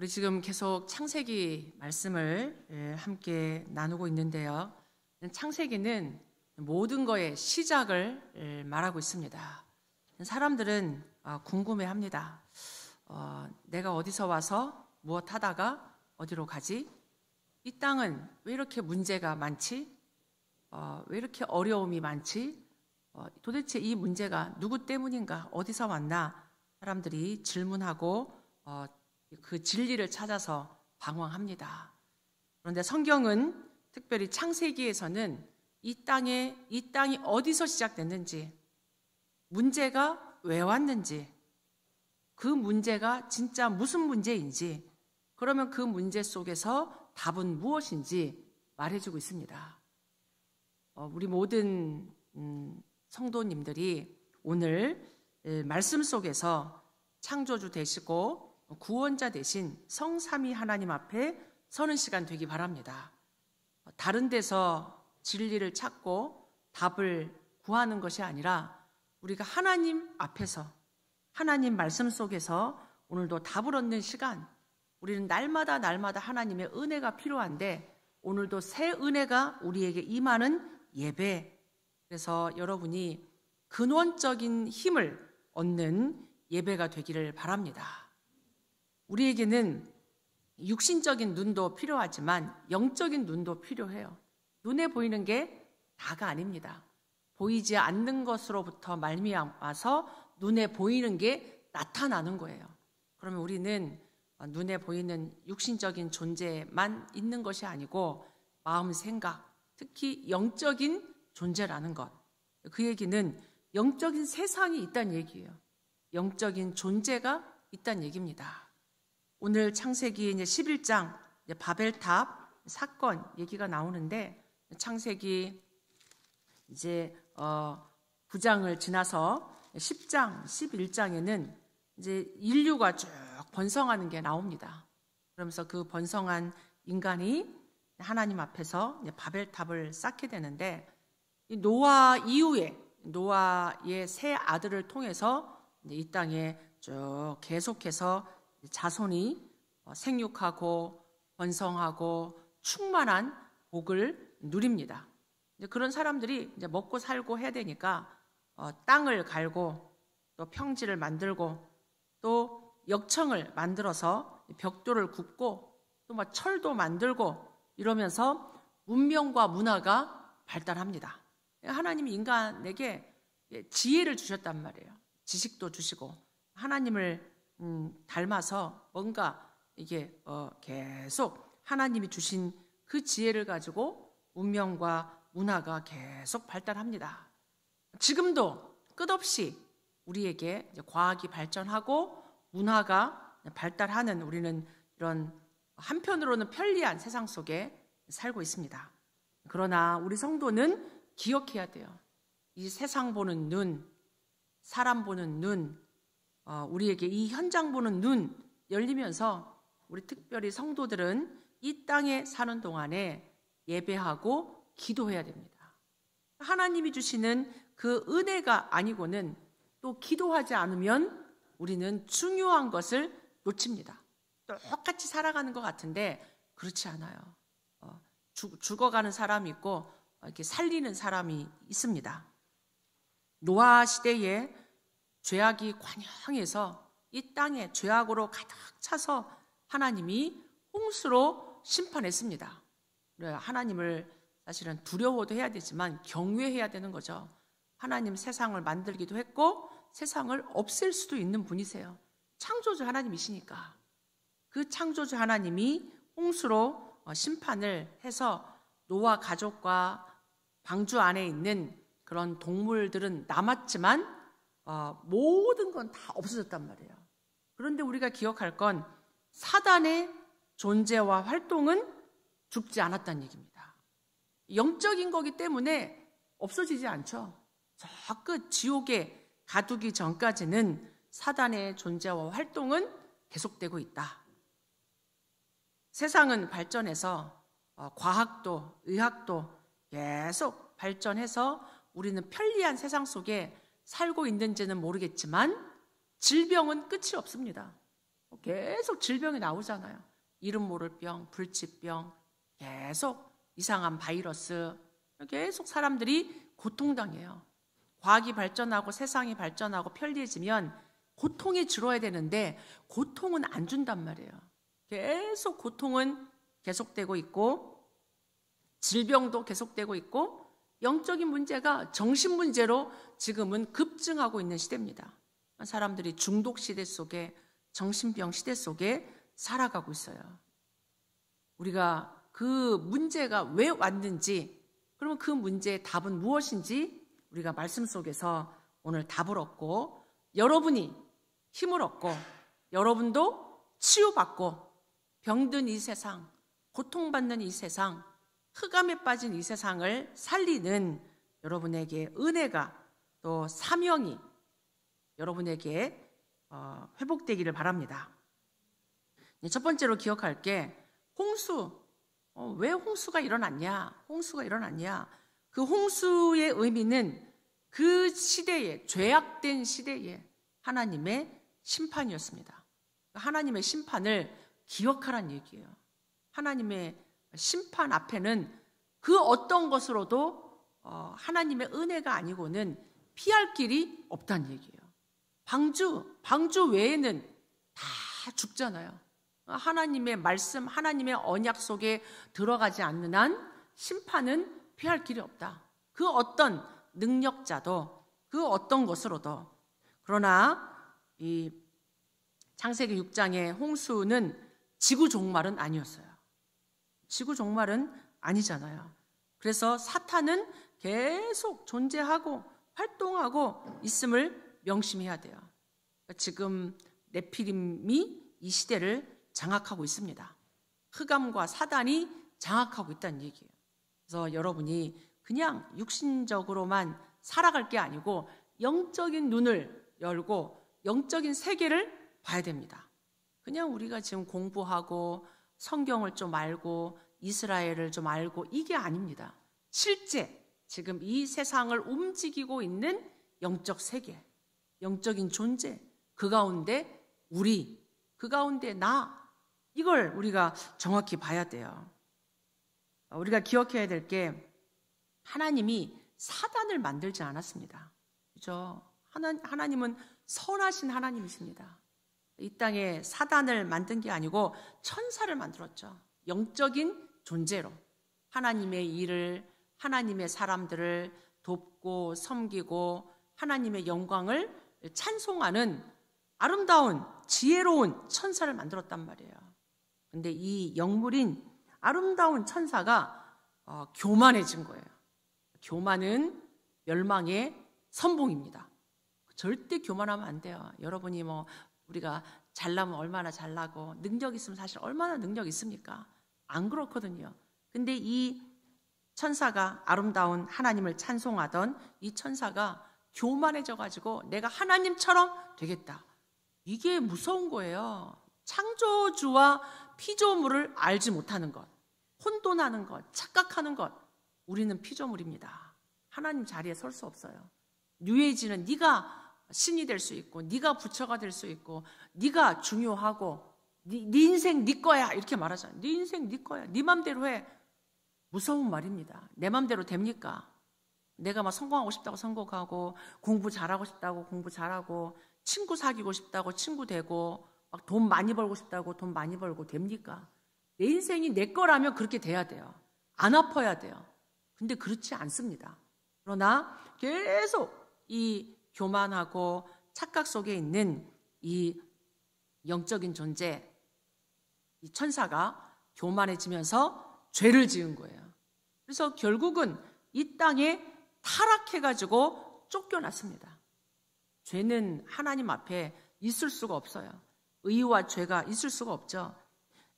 우리 지금 계속 창세기 말씀을 함께 나누고 있는데요. 창세기는 모든 것의 시작을 말하고 있습니다. 사람들은 궁금해합니다. 내가 어디서 와서 무엇 하다가 어디로 가지? 이 땅은 왜 이렇게 문제가 많지? 왜 이렇게 어려움이 많지? 도대체 이 문제가 누구 때문인가? 어디서 왔나? 사람들이 질문하고 그 진리를 찾아서 방황합니다. 그런데 성경은 특별히 창세기에서는 이 땅이 어디서 시작됐는지, 문제가 왜 왔는지, 그 문제가 진짜 무슨 문제인지, 그러면 그 문제 속에서 답은 무엇인지 말해주고 있습니다. 우리 모든 성도님들이 오늘 말씀 속에서 창조주 되시고 구원자 되신 성삼위 하나님 앞에 서는 시간 되기 바랍니다. 다른 데서 진리를 찾고 답을 구하는 것이 아니라 우리가 하나님 앞에서, 하나님 말씀 속에서 오늘도 답을 얻는 시간, 우리는 날마다 하나님의 은혜가 필요한데 오늘도 새 은혜가 우리에게 임하는 예배, 그래서 여러분이 근원적인 힘을 얻는 예배가 되기를 바랍니다. 우리에게는 육신적인 눈도 필요하지만 영적인 눈도 필요해요. 눈에 보이는 게 다가 아닙니다. 보이지 않는 것으로부터 말미암아서 눈에 보이는 게 나타나는 거예요. 그러면 우리는 눈에 보이는 육신적인 존재만 있는 것이 아니고 마음, 생각, 특히 영적인 존재라는 것. 그 얘기는 영적인 세상이 있다는 얘기예요. 영적인 존재가 있다는 얘기입니다. 오늘 창세기 11장 바벨탑 사건 얘기가 나오는데, 창세기 이제 9장을 지나서 10장, 11장에는 이제 인류가 쭉 번성하는 게 나옵니다. 그러면서 그 번성한 인간이 하나님 앞에서 바벨탑을 쌓게 되는데, 노아 이후에 노아의 세 아들을 통해서 이 땅에 쭉 계속해서 자손이 생육하고 번성하고 충만한 복을 누립니다. 그런 사람들이 이제 먹고 살고 해야 되니까 땅을 갈고 또 평지를 만들고 또 역청을 만들어서 벽돌을 굽고 또 막 철도 만들고 이러면서 문명과 문화가 발달합니다. 하나님이 인간에게 지혜를 주셨단 말이에요. 지식도 주시고 하나님을 닮아서 뭔가 이게 계속 하나님이 주신 그 지혜를 가지고 문명과 문화가 계속 발달합니다. 지금도 끝없이 우리에게 이제 과학이 발전하고 문화가 발달하는, 우리는 이런 한편으로는 편리한 세상 속에 살고 있습니다. 그러나 우리 성도는 기억해야 돼요. 이 세상 보는 눈, 사람 보는 눈, 우리에게 이 현장 보는 눈 열리면서 우리 특별히 성도들은 이 땅에 사는 동안에 예배하고 기도해야 됩니다. 하나님이 주시는 그 은혜가 아니고는 또 기도하지 않으면 우리는 중요한 것을 놓칩니다. 똑같이 살아가는 것 같은데 그렇지 않아요. 죽어가는 사람이 있고 이렇게 살리는 사람이 있습니다. 노아 시대에 죄악이 관영해서 이 땅에 죄악으로 가득 차서 하나님이 홍수로 심판했습니다. 하나님을 사실은 두려워도 해야 되지만 경외해야 되는 거죠. 하나님 세상을 만들기도 했고 세상을 없앨 수도 있는 분이세요. 창조주 하나님이시니까. 그 창조주 하나님이 홍수로 심판을 해서 노아 가족과 방주 안에 있는 그런 동물들은 남았지만 모든 건 다 없어졌단 말이에요. 그런데 우리가 기억할 건 사단의 존재와 활동은 죽지 않았다는 얘기입니다. 영적인 거기 때문에 없어지지 않죠. 저 끝 지옥에 가두기 전까지는 사단의 존재와 활동은 계속되고 있다. 세상은 발전해서 과학도 의학도 계속 발전해서 우리는 편리한 세상 속에 살고 있는지는 모르겠지만 질병은 끝이 없습니다. 계속 질병이 나오잖아요. 이름 모를 병, 불치병, 계속 이상한 바이러스, 계속 사람들이 고통당해요. 과학이 발전하고 세상이 발전하고 편리해지면 고통이 줄어야 되는데 고통은 안 준단 말이에요. 계속 고통은 계속되고 있고 질병도 계속되고 있고 영적인 문제가 정신 문제로 지금은 급증하고 있는 시대입니다. 사람들이 중독 시대 속에 정신병 시대 속에 살아가고 있어요. 우리가 그 문제가 왜 왔는지, 그러면 그 문제의 답은 무엇인지 우리가 말씀 속에서 오늘 답을 얻고 여러분이 힘을 얻고 여러분도 치유받고 병든 이 세상, 고통받는 이 세상, 흑암에 빠진 이 세상을 살리는 여러분에게 은혜가 또 사명이 여러분에게 회복되기를 바랍니다. 첫 번째로 기억할 게 홍수. 왜 홍수가 일어났냐? 홍수가 일어났냐? 그 홍수의 의미는 그 시대에, 죄악된 시대에 하나님의 심판이었습니다. 하나님의 심판을 기억하란 얘기예요. 하나님의 심판 앞에는 그 어떤 것으로도 하나님의 은혜가 아니고는 피할 길이 없다는 얘기예요. 방주 외에는 다 죽잖아요. 하나님의 말씀, 하나님의 언약 속에 들어가지 않는 한 심판은 피할 길이 없다. 그 어떤 능력자도 그 어떤 것으로도. 그러나 이 창세기 6장의 홍수는 지구 종말은 아니었어요. 지구 종말은 아니잖아요. 그래서 사탄은 계속 존재하고 활동하고 있음을 명심해야 돼요. 지금 네피림이 이 시대를 장악하고 있습니다. 흑암과 사단이 장악하고 있다는 얘기예요. 그래서 여러분이 그냥 육신적으로만 살아갈 게 아니고 영적인 눈을 열고 영적인 세계를 봐야 됩니다. 그냥 우리가 지금 공부하고 성경을 좀 알고 이스라엘을 좀 알고 이게 아닙니다. 실제 지금 이 세상을 움직이고 있는 영적 세계, 영적인 존재, 그 가운데 우리, 그 가운데 나, 이걸 우리가 정확히 봐야 돼요. 우리가 기억해야 될 게 하나님이 사단을 만들지 않았습니다. 그죠? 하나님은 선하신 하나님이십니다. 이 땅에 사단을 만든 게 아니고 천사를 만들었죠. 영적인 존재로 하나님의 일을, 하나님의 사람들을 돕고 섬기고 하나님의 영광을 찬송하는 아름다운 지혜로운 천사를 만들었단 말이에요. 근데 이 영물인 아름다운 천사가 교만해진 거예요. 교만은 멸망의 선봉입니다. 절대 교만하면 안 돼요. 여러분이 우리가 잘나면 얼마나 잘나고 능력 있으면 사실 얼마나 능력 있습니까? 안 그렇거든요. 근데 이 천사가 아름다운 하나님을 찬송하던 이 천사가 교만해져가지고 내가 하나님처럼 되겠다. 이게 무서운 거예요. 창조주와 피조물을 알지 못하는 것, 혼돈하는 것, 착각하는 것. 우리는 피조물입니다. 하나님 자리에 설 수 없어요. 뉴에이지는 네가 신이 될 수 있고 네가 부처가 될 수 있고 네가 중요하고 네 인생 네 거야 이렇게 말하잖아요. 네 인생 네 거야. 네 맘대로 해. 무서운 말입니다. 내 맘대로 됩니까? 내가 성공하고 싶다고 성공하고 공부 잘하고 싶다고 공부 잘하고 친구 사귀고 싶다고 친구 되고 막 돈 많이 벌고 싶다고 돈 많이 벌고 됩니까? 내 인생이 내 거라면 그렇게 돼야 돼요. 안 아파야 돼요. 근데 그렇지 않습니다. 그러나 계속 이 교만하고 착각 속에 있는 이 영적인 존재, 이 천사가 교만해지면서 죄를 지은 거예요. 그래서 결국은 이 땅에 타락해가지고 쫓겨났습니다. 죄는 하나님 앞에 있을 수가 없어요. 의와 죄가 있을 수가 없죠.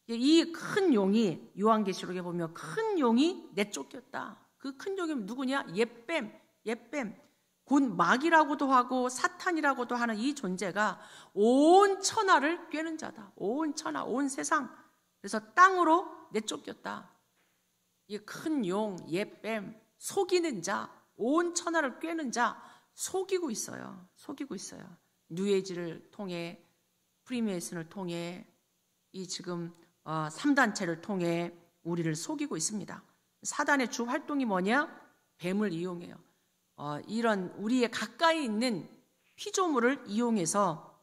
이 큰 용이 요한계시록에 보면 큰 용이 내쫓겼다. 그 큰 용이 누구냐? 옘. 곧 마귀라고도 하고 사탄이라고도 하는 이 존재가 온 천하를 꿰는 자다. 온 천하, 온 세상. 그래서 땅으로 내쫓겼다. 이 큰 용, 옘, 속이는 자, 온 천하를 꿰는 자, 속이고 있어요. 뉴에이지를 통해 프리메이슨을 통해 이 지금 3단체를 통해 우리를 속이고 있습니다. 사단의 주 활동이 뭐냐? 뱀을 이용해요. 이런 우리의 가까이 있는 피조물을 이용해서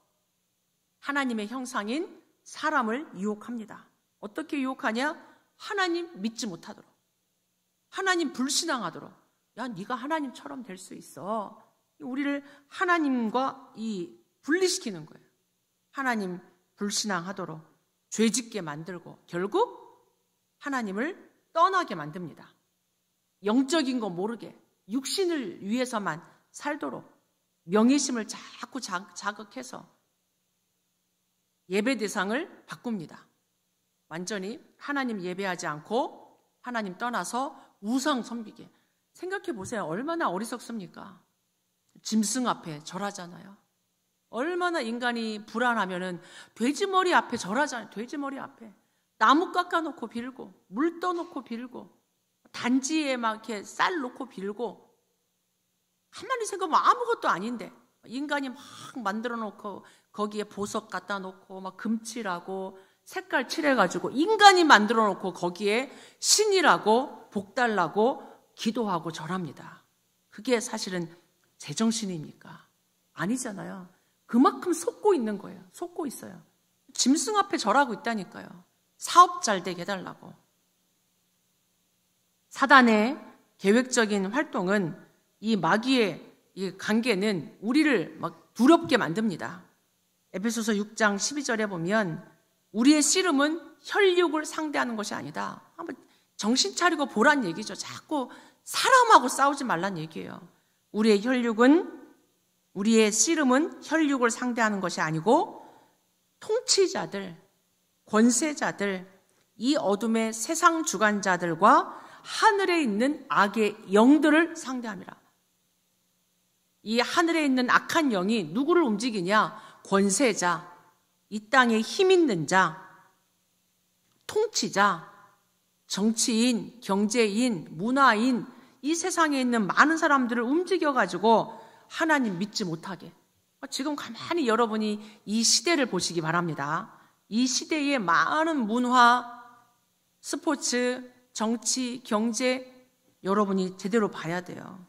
하나님의 형상인 사람을 유혹합니다. 어떻게 유혹하냐? 하나님 믿지 못하도록, 하나님 불신앙하도록. 야, 네가 하나님처럼 될 수 있어. 우리를 하나님과 분리시키는 거예요. 하나님 불신앙하도록 죄짓게 만들고 결국 하나님을 떠나게 만듭니다. 영적인 거 모르게 육신을 위해서만 살도록 명예심을 자꾸 자극해서 예배 대상을 바꿉니다. 완전히 하나님 예배하지 않고 하나님 떠나서 우상 섬기게. 생각해 보세요. 얼마나 어리석습니까? 짐승 앞에 절하잖아요. 얼마나 인간이 불안하면은 돼지머리 앞에 절하잖아요. 돼지머리 앞에 나무 깎아놓고 빌고 물 떠놓고 빌고 단지에 막 이렇게 쌀 놓고 빌고. 가만히 생각하면 아무것도 아닌데 인간이 막 만들어 놓고 거기에 보석 갖다 놓고 막 금칠하고 색깔 칠해가지고 인간이 만들어 놓고 거기에 신이라고 복달라고 기도하고 절합니다. 그게 사실은 제정신입니까? 아니잖아요. 그만큼 속고 있는 거예요. 속고 있어요. 짐승 앞에 절하고 있다니까요. 사업 잘 되게 해달라고. 사단의 계획적인 활동은 이 마귀의 이 관계는 우리를 막 두렵게 만듭니다. 에베소서 6장 12절에 보면 우리의 씨름은 혈육을 상대하는 것이 아니다. 한번 정신 차리고 보란 얘기죠. 자꾸 사람하고 싸우지 말란 얘기예요. 우리의 씨름은 혈육을 상대하는 것이 아니고 통치자들, 권세자들, 이 어둠의 세상 주관자들과 하늘에 있는 악의 영들을 상대함이라. 이 하늘에 있는 악한 영이 누구를 움직이냐? 권세자, 이 땅에 힘 있는 자, 통치자, 정치인, 경제인, 문화인, 이 세상에 있는 많은 사람들을 움직여가지고 하나님 믿지 못하게. 지금 가만히 여러분이 이 시대를 보시기 바랍니다. 이 시대의 많은 문화, 스포츠, 정치, 경제, 여러분이 제대로 봐야 돼요.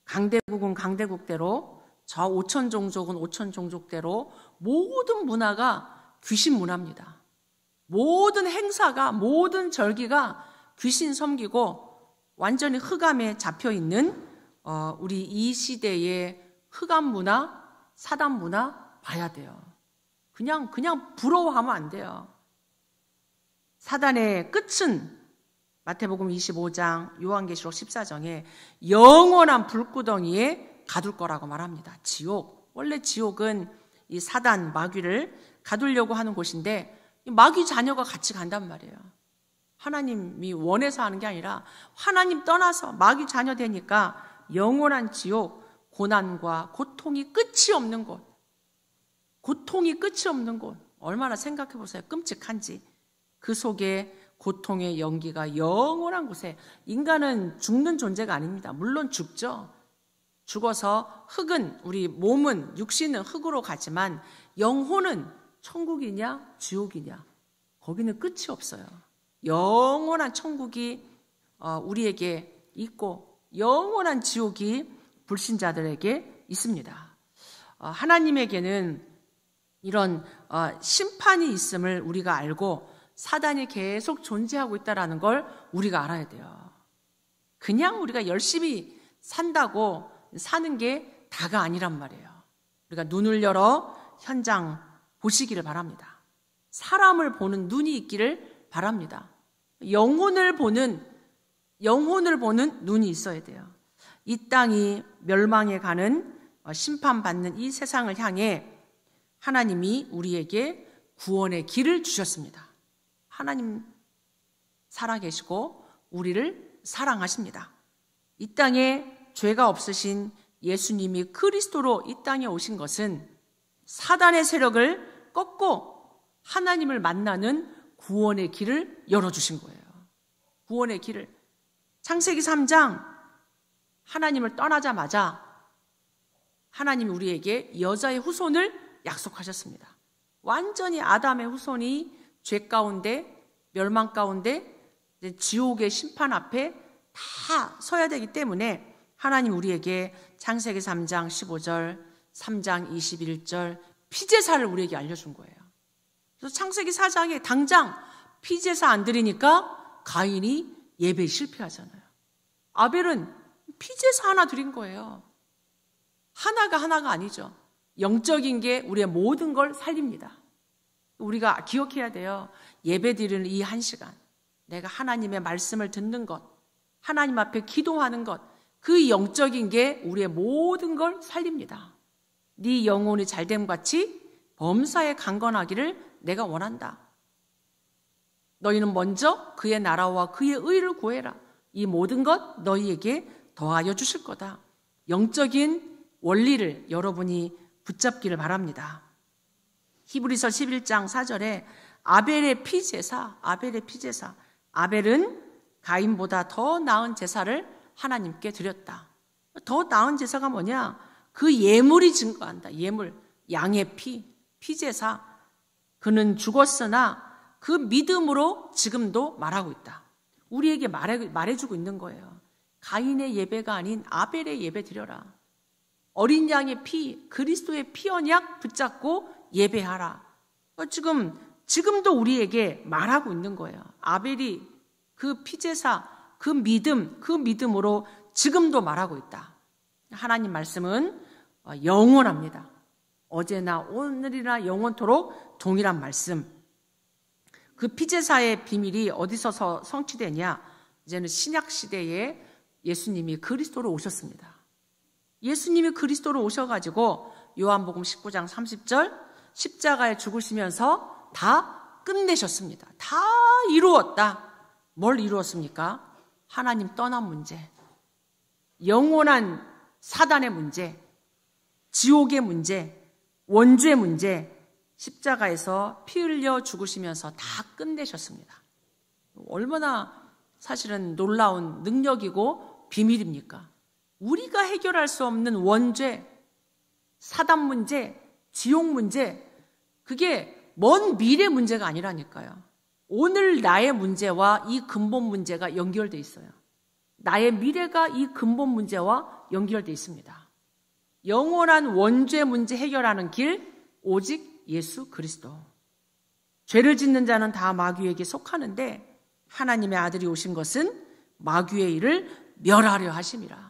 강대국은 강대국대로, 저 오천 종족은 오천 종족대로 모든 문화가 귀신 문화입니다. 모든 행사가, 모든 절기가 귀신 섬기고 완전히 흑암에 잡혀있는 우리 이 시대의 흑암 문화, 사단 문화 봐야 돼요. 그냥 부러워하면 안 돼요. 사단의 끝은 마태복음 25장, 요한계시록 14장에 영원한 불구덩이에 가둘 거라고 말합니다. 지옥. 원래 지옥은 이 사단, 마귀를 가두려고 하는 곳인데 마귀 자녀가 같이 간단 말이에요. 하나님이 원해서 하는 게 아니라 하나님 떠나서 마귀 자녀 되니까 영원한 지옥, 고난과 고통이 끝이 없는 곳. 고통이 끝이 없는 곳. 얼마나 생각해 보세요. 끔찍한지. 그 속에 고통의 연기가 영원한 곳에. 인간은 죽는 존재가 아닙니다. 물론 죽죠. 죽어서 흙은, 우리 몸은, 육신은 흙으로 가지만 영혼은 천국이냐 지옥이냐, 거기는 끝이 없어요. 영원한 천국이 우리에게 있고 영원한 지옥이 불신자들에게 있습니다. 하나님에게는 이런 심판이 있음을 우리가 알고 사단이 계속 존재하고 있다는 걸 우리가 알아야 돼요. 그냥 우리가 열심히 산다고 사는 게 다가 아니란 말이에요. 우리가 눈을 열어 현장 보시기를 바랍니다. 사람을 보는 눈이 있기를 바랍니다. 영혼을 보는 눈이 있어야 돼요. 이 땅이 멸망해 가는 심판받는 이 세상을 향해 하나님이 우리에게 구원의 길을 주셨습니다. 하나님 살아계시고 우리를 사랑하십니다. 이 땅에 죄가 없으신 예수님이 그리스도로 이 땅에 오신 것은 사단의 세력을 꺾고 하나님을 만나는 구원의 길을 열어주신 거예요. 구원의 길을. 창세기 3장, 하나님을 떠나자마자 하나님이 우리에게 여자의 후손을 약속하셨습니다. 완전히 아담의 후손이 죄 가운데, 멸망 가운데, 지옥의 심판 앞에 다 서야 되기 때문에 하나님 우리에게 창세기 3장 15절, 3장 21절 피제사를 우리에게 알려준 거예요. 그래서 창세기 4장에 당장 피제사 안 드리니까 가인이 예배에 실패하잖아요. 아벨은 피제사 하나 드린 거예요. 하나가 아니죠. 영적인 게 우리의 모든 걸 살립니다. 우리가 기억해야 돼요. 예배 드리는 이 1시간, 내가 하나님의 말씀을 듣는 것, 하나님 앞에 기도하는 것, 그 영적인 게 우리의 모든 걸 살립니다. 네 영혼이 잘됨같이 범사에 강건하기를 내가 원한다. 너희는 먼저 그의 나라와 그의 의를 구해라. 이 모든 것 너희에게 더하여 주실 거다. 영적인 원리를 여러분이 붙잡기를 바랍니다. 히브리서 11장 4절에 아벨의 피제사, 아벨은 가인보다 더 나은 제사를 하나님께 드렸다. 더 나은 제사가 뭐냐? 그 예물이 증거한다. 예물, 양의 피제사. 그는 죽었으나 그 믿음으로 지금도 말하고 있다. 우리에게 말해주고 있는 거예요. 가인의 예배가 아닌 아벨의 예배 드려라. 어린 양의 피, 그리스도의 피 언약 붙잡고 예배하라. 지금도 우리에게 말하고 있는 거예요. 아벨이 그 피제사, 그 믿음으로 지금도 말하고 있다. 하나님 말씀은 영원합니다. 어제나 오늘이나 영원토록 동일한 말씀. 그 피제사의 비밀이 어디서 성취되냐? 이제는 신약 시대에 예수님이 그리스도로 오셨습니다. 예수님이 그리스도로 오셔가지고 요한복음 19장 30절 십자가에 죽으시면서 다 끝내셨습니다. 다 이루었다. 뭘 이루었습니까? 하나님 떠난 문제, 영원한 사단의 문제, 지옥의 문제, 원죄 문제, 십자가에서 피 흘려 죽으시면서 다 끝내셨습니다. 얼마나 사실은 놀라운 능력이고 비밀입니까? 우리가 해결할 수 없는 원죄, 사단 문제, 지옥 문제, 그게 먼 미래 문제가 아니라니까요. 오늘 나의 문제와 이 근본 문제가 연결되어 있어요. 나의 미래가 이 근본 문제와 연결되어 있습니다. 영원한 원죄 문제 해결하는 길, 오직 예수 그리스도. 죄를 짓는 자는 다 마귀에게 속하는데 하나님의 아들이 오신 것은 마귀의 일을 멸하려 하심이라.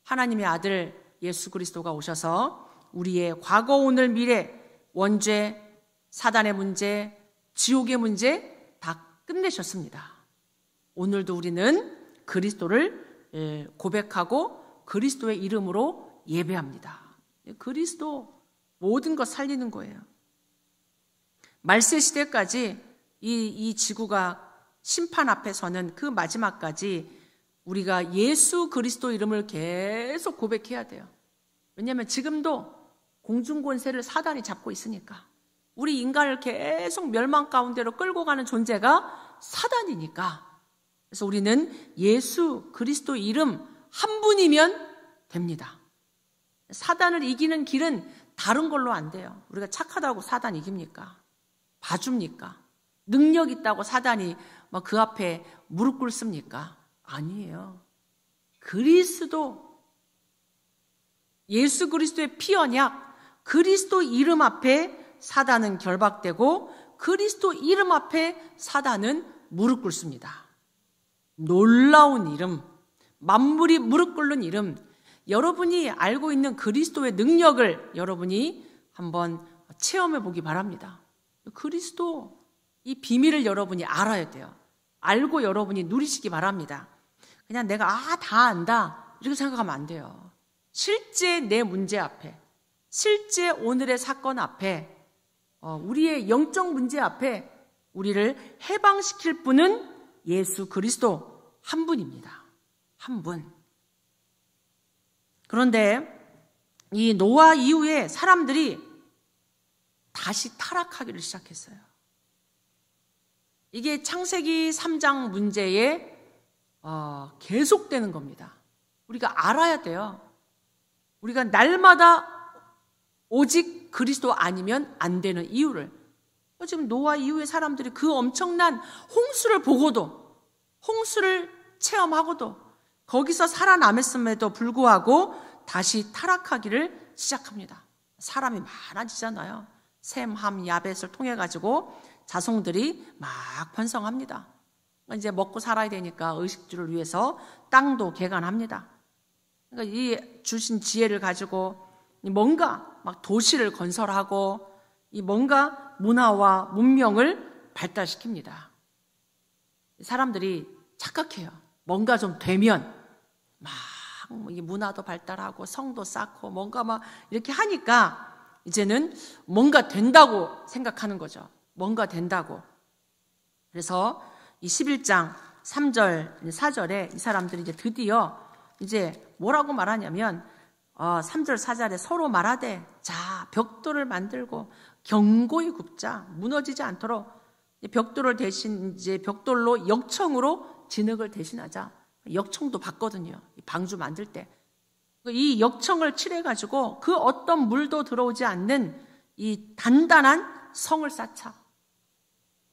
하나님의 아들 예수 그리스도가 오셔서 우리의 과거, 오늘, 미래, 원죄, 사단의 문제, 지옥의 문제 다 끝내셨습니다. 오늘도 우리는 그리스도를 고백하고 그리스도의 이름으로 예배합니다. 그리스도 모든 것 살리는 거예요. 말세 시대까지 이 지구가 심판 앞에 서는 그 마지막까지 우리가 예수 그리스도 이름을 계속 고백해야 돼요. 왜냐하면 지금도 공중권세를 사단이 잡고 있으니까. 우리 인간을 계속 멸망 가운데로 끌고 가는 존재가 사단이니까. 그래서 우리는 예수 그리스도 이름 한 분이면 됩니다. 사단을 이기는 길은 다른 걸로 안 돼요. 우리가 착하다고 사단 이깁니까? 봐줍니까? 능력 있다고 사단이 그 앞에 무릎 꿇습니까? 아니에요. 그리스도, 예수 그리스도의 피 언약, 그리스도 이름 앞에 사단은 결박되고 그리스도 이름 앞에 사단은 무릎 꿇습니다. 놀라운 이름, 만물이 무릎 꿇는 이름, 여러분이 알고 있는 그리스도의 능력을 여러분이 한번 체험해 보기 바랍니다. 그리스도, 이 비밀을 여러분이 알아야 돼요. 알고 여러분이 누리시기 바랍니다. 그냥 내가 다 안다 이렇게 생각하면 안 돼요. 실제 내 문제 앞에, 실제 오늘의 사건 앞에, 우리의 영적 문제 앞에 우리를 해방시킬 분은 예수 그리스도 한 분입니다. 한 분. 그런데 이 노아 이후에 사람들이 다시 타락하기를 시작했어요. 이게 창세기 3장 문제에 계속되는 겁니다. 우리가 알아야 돼요. 우리가 날마다 오직 그리스도 아니면 안 되는 이유를, 지금 노아 이후의 사람들이 그 엄청난 홍수를 보고도, 홍수를 체험하고도 거기서 살아남았음에도 불구하고 다시 타락하기를 시작합니다. 사람이 많아지잖아요. 셈, 함, 야벳을 통해 가지고 자손들이 막 번성합니다. 이제 먹고 살아야 되니까 의식주를 위해서 땅도 개간합니다. 그러니까 이 주신 지혜를 가지고 뭔가 막 도시를 건설하고 이 뭔가 문화와 문명을 발달시킵니다. 사람들이 착각해요. 뭔가 좀 되면 막 이 문화도 발달하고 성도 쌓고 뭔가 막 이렇게 하니까 이제는 뭔가 된다고 생각하는 거죠. 뭔가 된다고. 그래서 이 11장 3절, 4절에 이 사람들이 이제 드디어 이제 뭐라고 말하냐면 3절, 4절에 서로 말하되 자, 벽돌을 만들고 견고히 굽자. 무너지지 않도록 벽돌을 대신 이제 벽돌로 역청으로 진흙을 대신하자. 역청도 봤거든요. 방주 만들 때. 이 역청을 칠해가지고 그 어떤 물도 들어오지 않는 이 단단한 성을 쌓자.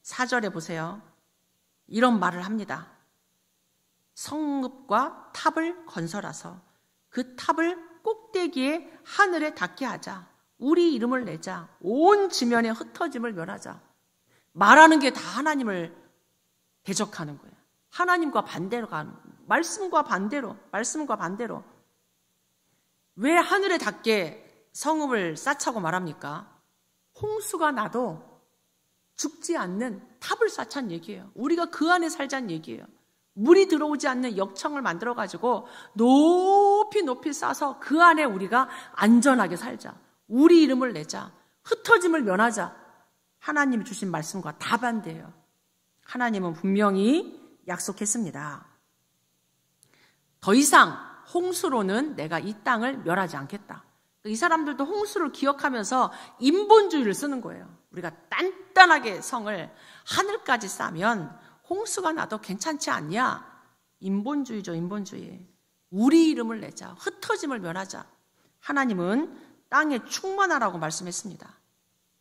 4절에 보세요. 이런 말을 합니다. 성읍과 탑을 건설하서 그 탑을 꼭대기에 하늘에 닿게 하자. 우리 이름을 내자. 온 지면에 흩어짐을 면하자. 말하는 게 다 하나님을 대적하는 거예요. 하나님과 반대로 가는 거예요. 말씀과 반대로. 왜 하늘에 닿게 성읍을 쌓자고 말합니까? 홍수가 나도 죽지 않는 탑을 쌓자는 얘기예요. 우리가 그 안에 살자는 얘기예요. 물이 들어오지 않는 역청을 만들어가지고 높이 쌓아서 그 안에 우리가 안전하게 살자. 우리 이름을 내자. 흩어짐을 면하자. 하나님이 주신 말씀과 다 반대예요. 하나님은 분명히 약속했습니다. 더 이상 홍수로는 내가 이 땅을 멸하지 않겠다. 이 사람들도 홍수를 기억하면서 인본주의를 쓰는 거예요. 우리가 단단하게 성을 하늘까지 쌓으면 홍수가 나도 괜찮지 않냐? 인본주의죠, 인본주의. 우리 이름을 내자. 흩어짐을 면하자. 하나님은 땅에 충만하라고 말씀했습니다.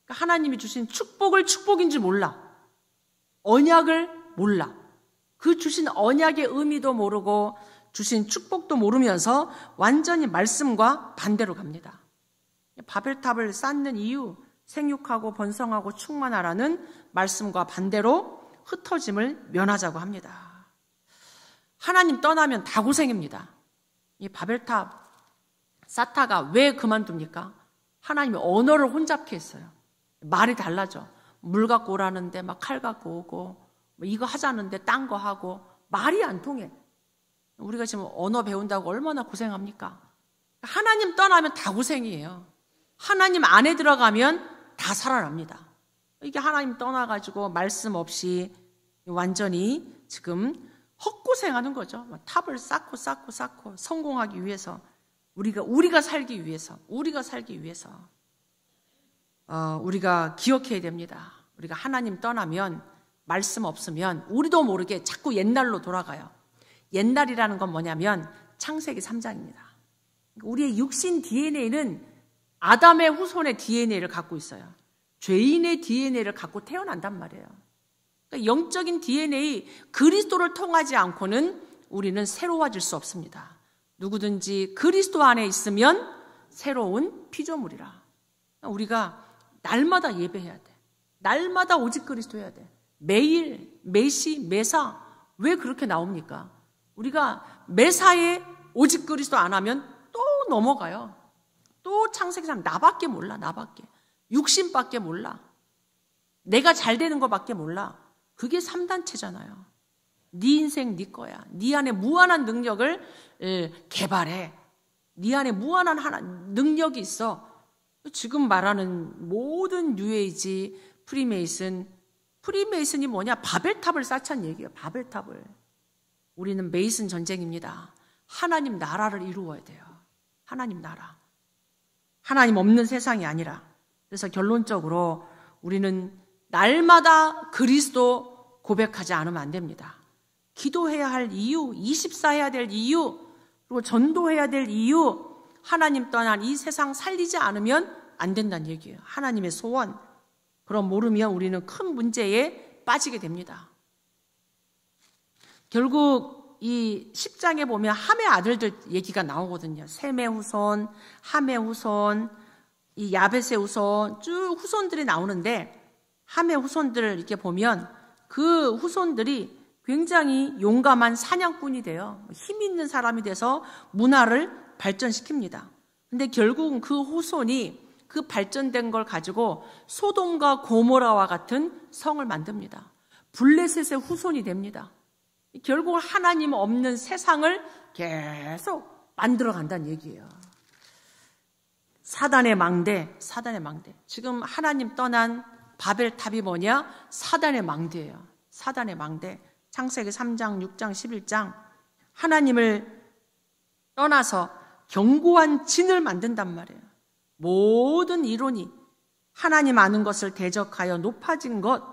그러니까 하나님이 주신 축복을 축복인 줄 몰라. 언약을 몰라. 그 주신 언약의 의미도 모르고 주신 축복도 모르면서 완전히 말씀과 반대로 갑니다. 바벨탑을 쌓는 이유, 생육하고 번성하고 충만하라는 말씀과 반대로 흩어짐을 면하자고 합니다. 하나님 떠나면 다 고생입니다. 이 바벨탑 쌓다가 왜 그만둡니까? 하나님이 언어를 혼잡케 했어요. 말이 달라져. 물 갖고 오라는데 막 칼 갖고 오고 뭐 이거 하자는데 딴 거 하고 말이 안 통해. 우리가 지금 언어 배운다고 얼마나 고생합니까? 하나님 떠나면 다 고생이에요. 하나님 안에 들어가면 다 살아납니다. 이게 하나님 떠나가지고 말씀 없이 완전히 지금 헛고생하는 거죠. 탑을 쌓고 성공하기 위해서 우리가 살기 위해서 우리가 기억해야 됩니다. 우리가 하나님 떠나면 말씀 없으면 우리도 모르게 자꾸 옛날로 돌아가요. 옛날이라는 건 뭐냐면 창세기 3장입니다. 우리의 육신 DNA는 아담의 후손의 DNA를 갖고 있어요. 죄인의 DNA를 갖고 태어난단 말이에요. 그러니까 영적인 DNA, 그리스도를 통하지 않고는 우리는 새로워질 수 없습니다. 누구든지 그리스도 안에 있으면 새로운 피조물이라. 우리가 날마다 예배해야 돼. 날마다 오직 그리스도 해야 돼. 매일, 매시, 매사. 왜 그렇게 나옵니까? 우리가 매사에 오직 그리스도 안 하면 또 넘어가요. 또 창세기상 나밖에 몰라. 육신밖에 몰라. 내가 잘 되는 것밖에 몰라. 그게 3단체잖아요. 네 인생 네 거야. 네 안에 무한한 능력을 개발해. 네 안에 무한한 능력이 있어. 지금 말하는 모든 뉴에이지, 프리메이슨이 뭐냐? 바벨탑을 쌓자는 얘기예요. 바벨탑을. 우리는 메이슨 전쟁입니다. 하나님 나라를 이루어야 돼요. 하나님 나라. 하나님 없는 세상이 아니라. 그래서 결론적으로 우리는 날마다 그리스도 고백하지 않으면 안 됩니다. 기도해야 할 이유, 24해야 될 이유, 그리고 전도해야 될 이유, 하나님 떠난 이 세상 살리지 않으면 안 된다는 얘기예요. 하나님의 소원. 그럼 모르면 우리는 큰 문제에 빠지게 됩니다. 결국 이 10장에 보면 함의 아들들 얘기가 나오거든요. 셈의 후손, 함의 후손, 이 야벳의 후손, 쭉 후손들이 나오는데 함의 후손들을 이렇게 보면 그 후손들이 굉장히 용감한 사냥꾼이 돼요. 힘 있는 사람이 돼서 문화를 발전시킵니다. 근데 결국은 그 후손이 그 발전된 걸 가지고 소돔과 고모라와 같은 성을 만듭니다. 블레셋의 후손이 됩니다. 결국 하나님 없는 세상을 계속 만들어 간다는 얘기예요. 사단의 망대, 사단의 망대. 지금 하나님 떠난 바벨탑이 뭐냐? 사단의 망대예요. 사단의 망대. 창세기 3장, 6장, 11장. 하나님을 떠나서 견고한 진을 만든단 말이에요. 모든 이론이 하나님 아는 것을 대적하여 높아진 것.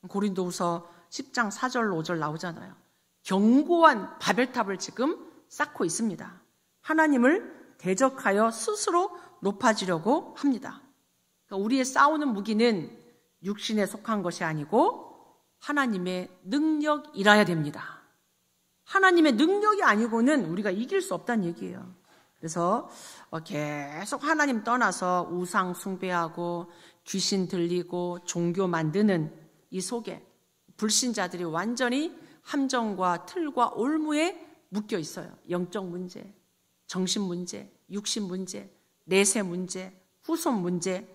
고린도후서 10장 4절, 5절 나오잖아요. 견고한 바벨탑을 지금 쌓고 있습니다. 하나님을 대적하여 스스로 높아지려고 합니다. 그러니까 우리의 싸우는 무기는 육신에 속한 것이 아니고 하나님의 능력이라야 됩니다. 하나님의 능력이 아니고는 우리가 이길 수 없다는 얘기예요. 그래서 계속 하나님 떠나서 우상 숭배하고 귀신 들리고 종교 만드는 이 속에 불신자들이 완전히 함정과 틀과 올무에 묶여 있어요. 영적 문제, 정신 문제, 육신 문제, 내세 문제, 후손 문제,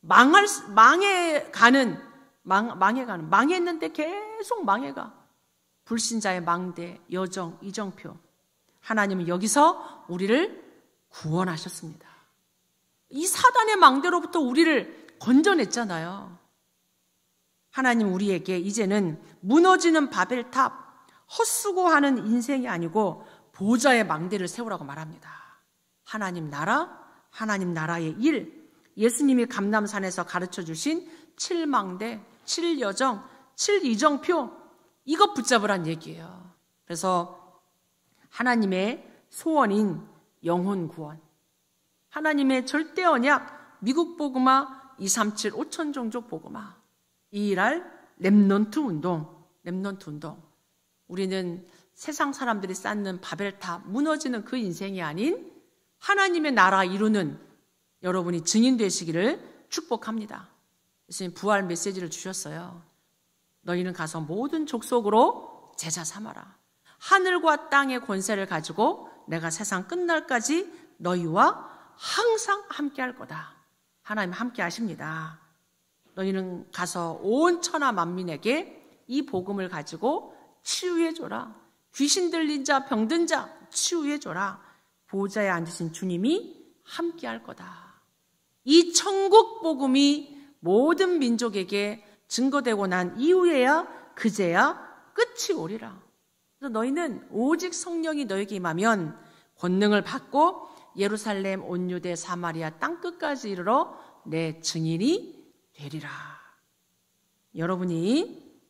망해가는, 망했는데 계속 망해가. 불신자의 망대, 여정, 이정표. 하나님은 여기서 우리를 구원하셨습니다. 이 사단의 망대로부터 우리를 건져냈잖아요. 하나님 우리에게 이제는 무너지는 바벨탑, 헛수고하는 인생이 아니고 보좌의 망대를 세우라고 말합니다. 하나님 나라, 하나님 나라의 일, 예수님이 감람산에서 가르쳐 주신 7망대, 7여정, 7이정표, 이것 붙잡으란 얘기예요. 그래서 하나님의 소원인 영혼 구원, 하나님의 절대 언약, 미국 복음화, 237 5천 종족 복음화, 이 일할 렘넌트 운동. 우리는 세상 사람들이 쌓는 바벨탑, 무너지는 그 인생이 아닌 하나님의 나라 이루는 여러분이 증인 되시기를 축복합니다. 예수님 부활 메시지를 주셨어요. 너희는 가서 모든 족속으로 제자 삼아라. 하늘과 땅의 권세를 가지고 내가 세상 끝날까지 너희와 항상 함께 할 거다. 하나님 함께 하십니다. 너희는 가서 온 천하 만민에게 이 복음을 가지고 치유해줘라. 귀신 들린 자, 병든 자 치유해줘라. 보좌에 앉으신 주님이 함께 할 거다. 이 천국 복음이 모든 민족에게 증거되고 난 이후에야 그제야 끝이 오리라. 그래서 너희는 오직 성령이 너에게 임하면 권능을 받고 예루살렘, 온 유대, 사마리아 땅끝까지 이르러 내 증인이 되리라. 여러분이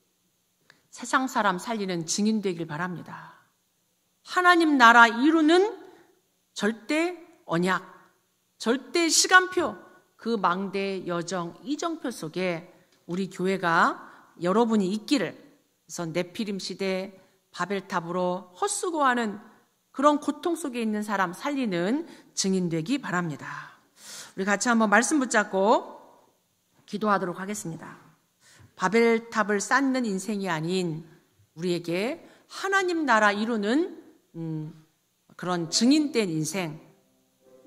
세상 사람 살리는 증인 되길 바랍니다. 하나님 나라 이루는 절대 언약, 절대 시간표, 그 망대 여정, 이정표 속에 우리 교회가 여러분이 있기를, 그래서 네피림 시대 바벨탑으로 헛수고하는 그런 고통 속에 있는 사람 살리는 증인 되기 바랍니다. 우리 같이 한번 말씀 붙잡고 기도하도록 하겠습니다. 바벨탑을 쌓는 인생이 아닌 우리에게 하나님 나라 이루는 그런 증인된 인생,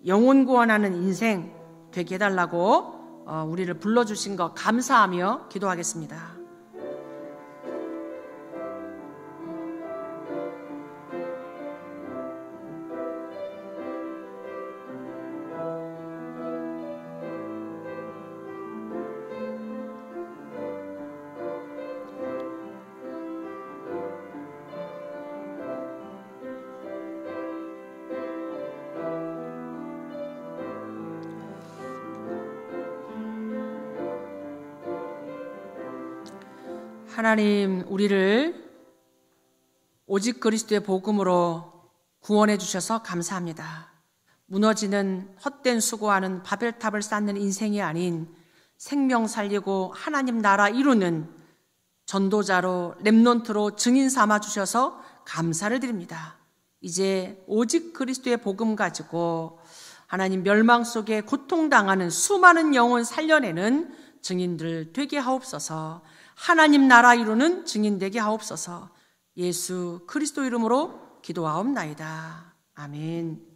영혼 구원하는 인생 되게 해달라고 우리를 불러주신 것 감사하며 기도하겠습니다. 하나님, 우리를 오직 그리스도의 복음으로 구원해 주셔서 감사합니다. 무너지는 헛된 수고하는 바벨탑을 쌓는 인생이 아닌 생명 살리고 하나님 나라 이루는 전도자로 렘넌트로 증인 삼아 주셔서 감사를 드립니다. 이제 오직 그리스도의 복음 가지고 하나님 멸망 속에 고통당하는 수많은 영혼 살려내는 증인들 되게 하옵소서. 하나님 나라 이루는 증인 되게 하옵소서. 예수 그리스도 이름으로 기도하옵나이다. 아멘.